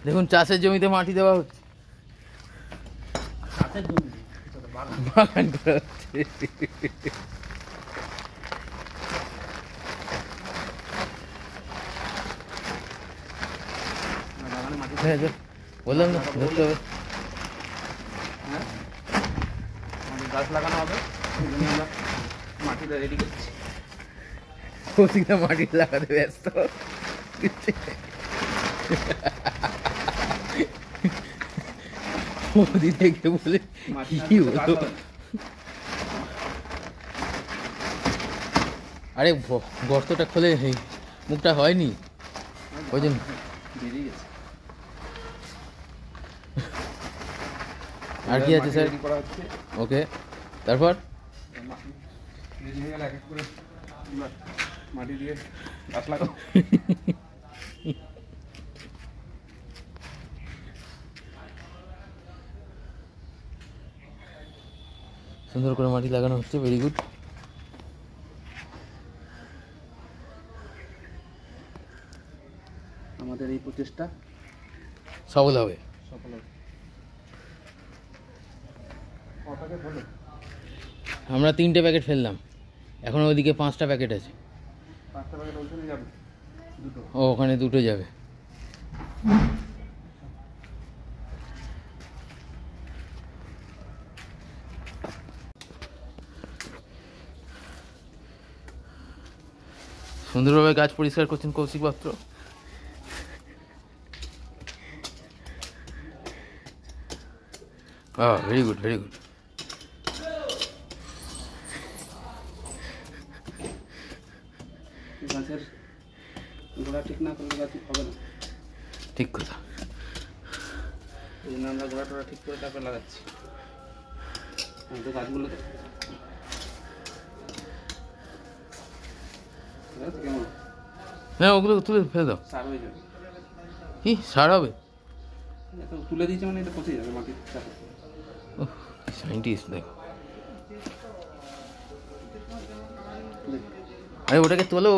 দেখুন চাষের জমিতে মাটি দেওয়া হচ্ছে, বাগান করা হচ্ছে। বললাম না ধরতে হবে, গাছ লাগানো হবে, মাটিটা রেডি করছি। কৌশিকদা মাটি লাগাতে ব্যস্ত। মোদি দেখে বলে কি হলো, আরে গর্তটা খোলে মুখটা হয়নি ওই জন্য বেরিয়ে গেছে। আর কি আছে স্যার? ওকে, তারপর মাটি দিয়ে গাছ লাগাও। সুন্দর করে মাটি লাগানো হচ্ছে, ভেরি গুড। আমাদের এই প্রচেষ্টা সফল হবে। আমরা 3টে প্যাকেট ফেললাম, এখন ওইদিকে 5টা প্যাকেট আছে। ও ওখানে 2টো যাবে। সুন্দরভাবে গাছ পরিষ্কার করছেন কৌশিক পাত্র। Very good, very good. গাছের গোড়া ঠিক না করলে গাছ হবে না। ঠিক কথা। এই জন্য আমরা গোড়া টোড়া ঠিক করে তারপরে লাগাচ্ছি। তো গাছগুলো কেমন? হ্যাঁ, ওগুলো তুলে ফেলে দাও। সার হয়ে যাবে। কি সার হবে? তুলে দিয়েছে মানে এটা পচে যাবে মাটির চাপে। সাইন্টিস্ট দেখো। আরে ওটাকে তোলো।